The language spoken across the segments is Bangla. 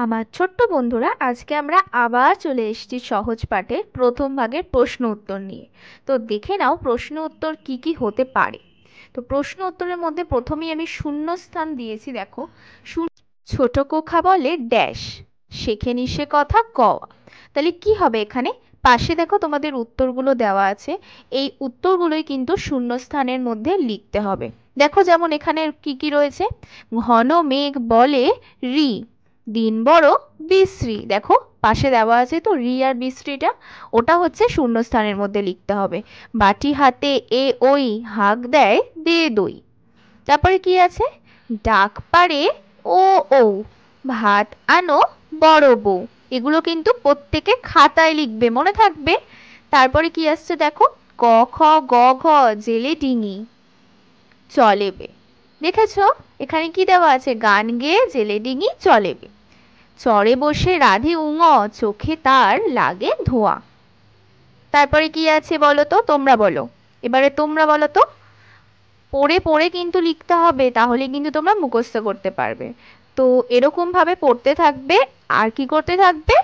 আমার ছোট্ট বন্ধুরা, আজকে আমরা আবার চলে এসেছি সহজ পাঠের প্রথম ভাগের প্রশ্ন উত্তর নিয়ে। তো দেখে নাও প্রশ্ন উত্তর কি কি হতে পারে। তো প্রশ্ন উত্তরের মধ্যে প্রথমেই আমি শূন্যস্থান দিয়েছি, দেখো। ছোট কোখা বলে ড্যাশ, শেখেনি সে কথা ক। তাহলে কি হবে এখানে? পাশে দেখো তোমাদের উত্তরগুলো দেওয়া আছে, এই উত্তরগুলোই কিন্তু শূন্যস্থানের মধ্যে লিখতে হবে। দেখো যেমন এখানে কি কি রয়েছে। ঘন মেঘ বলে রি, দিন বড় বিশ্রী। দেখো পাশে দেওয়া আছে তো রি আর বিশ্রীটা, ওটা হচ্ছে শূন্যস্থানের মধ্যে লিখতে হবে। বাটি হাতে এ ওই, হাঁক দেয় দে দই। তারপরে কি আছে? ডাক পারে ও ও, ভাত আনো বড় বউ। এগুলো কিন্তু প্রত্যেকে খাতায় লিখবে, মনে থাকবে। তারপরে কি আসছে দেখো, ক খ গ ঘ জেলে ডিঙি চলেবে। দেখেছো এখানে কি দেওয়া আছে? গান গেয়ে জেলে ডিঙি চলেবে। চড়ে বসে রাধে উঙ, চোখে তার লাগে ধোঁয়া। তারপরে কি আছে বলো তো, তোমরা বলো। এবারে তোমরা বলো তো। পড়ে পড়ে কিন্তু লিখতে হবে, তাহলে কিন্তু তোমরা মুখস্থ করতে পারবে। তো এরকম ভাবে পড়তে থাকবে, আর কি করতে থাকবে?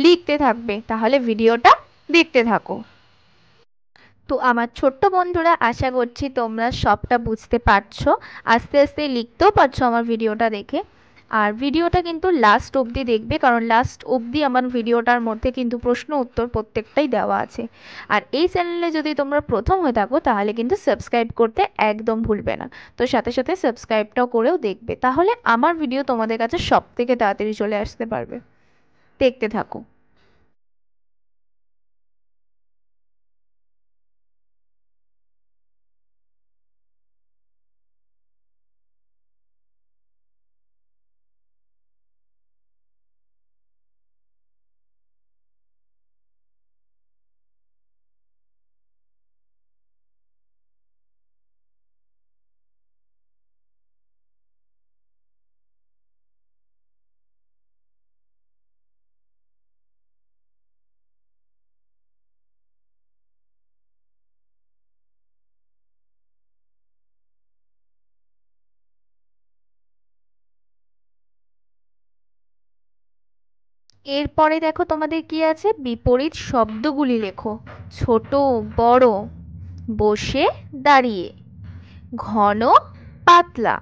লিখতে থাকবে। তাহলে ভিডিওটা দেখতে থাকো। তো আমার ছোট্ট বন্ধুরা, আশা করছি তোমরা সবটা বুঝতে পারছো, আস্তে আস্তে লিখতেও পারছো আমার ভিডিওটা দেখে। আর ভিডিওটা কিন্তু লাস্ট অবধি দেখবে, কারণ লাস্ট অবধি আমার ভিডিওটার মধ্যে কিন্তু প্রশ্ন উত্তর প্রত্যেকটাই দেওয়া আছে। আর এই চ্যানেলে যদি তোমরা প্রথম হয়ে থাকো, তাহলে কিন্তু সাবস্ক্রাইব করতে একদম ভুলবে না। তো সাথে সাথে সাবস্ক্রাইবটাও করেও দেখবে, তাহলে আমার ভিডিও তোমাদের কাছে সব থেকে তাড়াতাড়ি চলে আসতে পারবে। দেখতে থাকো। এরপরে দেখো তোমাদের কি আছে, বিপরীত শব্দগুলি লেখো। ছোট বড়, বসে দাঁড়িয়ে, ঘন পাতলা,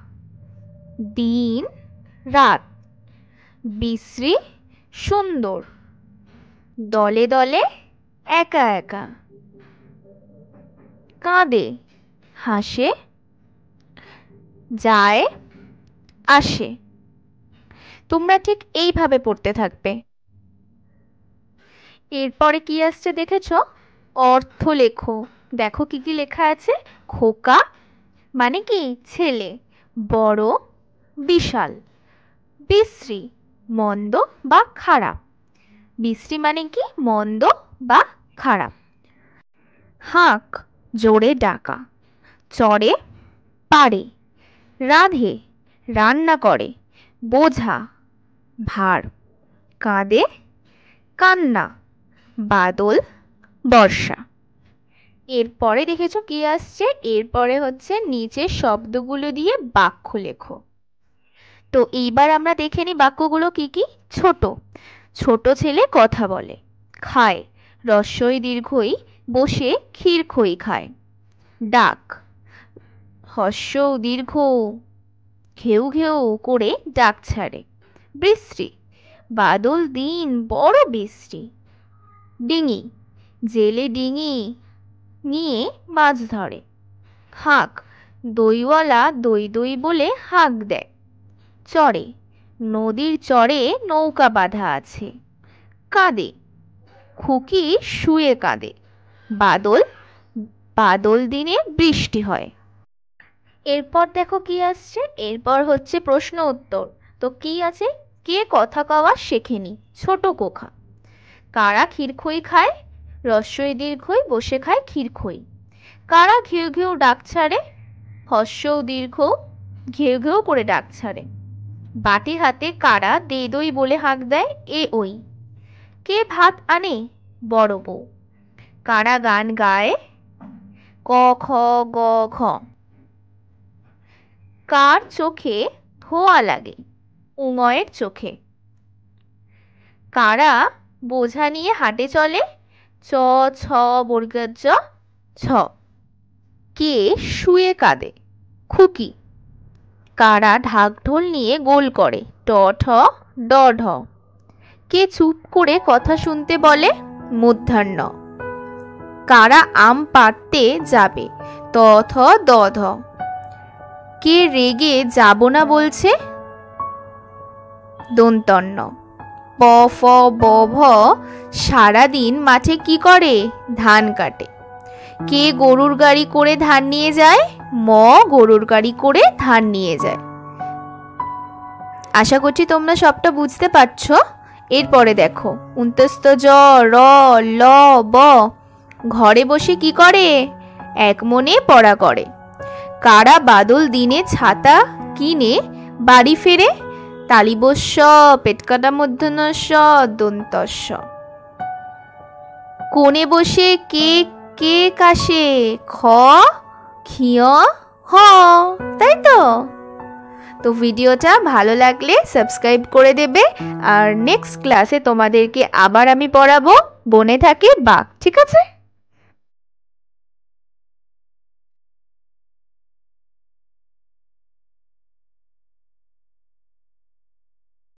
দিন রাত, বিশ্রী সুন্দর, দলে দলে একা একা, কাঁদে হাসে, যায় আসে। তোমরা ঠিক এইভাবে পড়তে থাকবে। এরপরে কি আসছে দেখেছো? অর্থ লেখো। দেখো কি কি লেখা আছে। খোকা মানে কি? ছেলে। বড় বিশাল। বিশ্রী মন্দ বা খারাপ। বিশ্রী মানে কি? মন্দ বা খারাপ। হাঁক জোরে ডাকা। চড়ে পারে। রাঁধে রান্না করে। বোঝা ভার। কাঁদে কান্না। বাদল বর্ষা। এরপরে দেখেছো কি আসছে? এরপরে হচ্ছে নিচের শব্দগুলো দিয়ে বাক্য লেখো। তো এইবার আমরা দেখে নিই বাক্যগুলো কি কি। ছোট, ছোট ছেলে কথা বলে। খায় রস্বই দীর্ঘই, বসে ক্ষীর খই খায়। ডাক হস্য দীর্ঘ, ঘেউ ঘেউ করে ডাক ছাড়ে। বৃষ্টি বাদল দিন বড় বৃষ্টি। ডিঙি জেলে ডিঙি নিয়ে মাছ ধরে। হাঁক দইওয়ালা দই দই বলে হাঁক দেয়। চরে নদীর চরে নৌকা বাঁধা আছে। কাঁদে খুকি শুয়ে কাঁদে। বাদল বাদল দিনে বৃষ্টি হয়। এরপর দেখো কি আসছে। এরপর হচ্ছে প্রশ্ন উত্তর। তো কি আছে? কে কথা কওয়া শেখেনি? ছোট কোখা। কারা ক্ষীরখই খায়? রস্বই দীর্ঘই বসে খায় ক্ষীরখই। কারা ঘেউ ঘেউ ডাক ছাড়ে? হস্য দীর্ঘ ঘেউ ঘেউ করে ডাক ছাড়ে। বাটি হাতে কারা দে দই বলে হাঁক দেয় এ ওই। কে ভাত আনে? বড় বউ। কারা গান গায়? ক খ গ ঘ। কার চোখে ধোঁয়া লাগে? উময়ের চোখে। কারা বোঝা নিয়ে হাটে চলে? চ ছ বর্গের জ ছ। কে শুয়ে কাঁদে? খুকি। কারা ঢাক ঢোল নিয়ে গোল করে? ট ঠ ড ঢ। কে চুপ করে কথা শুনতে বলে? মূর্ধন্য। কারা আম পাড়তে যাবে? ত থ দ ধ। কে রেগে যাব না বলছে? দন্তন্য। প ফ ব ভ সারাদিন মাঠে কি করে? ধান কাটে। কে গরুর গাড়ি করে ধান নিয়ে যায়? ম গরুর গাড়ি করে ধান নিয়ে যায়। আশা করছি তোমরা সবটা বুঝতে পারছো। এরপরে দেখো, উন্তস্ত জ র ল ব ঘরে বসে কি করে? এক মনে পড়া করে। কারা বাদল দিনে ছাতা কিনে বাড়ি ফেরে? তালিবস্য পেটকাটা মূর্ধন্য স দন্তস্য। কোণে বসে কে কে কাশে? খ ক্ষিয় হ। তাই তো ভিডিওটা ভালো লাগলে সাবস্ক্রাইব করে দেবে। আর নেক্সট ক্লাসে তোমাদেরকে আবার আমি পড়াবো বনে থাকে বাঘ। ঠিক আছে?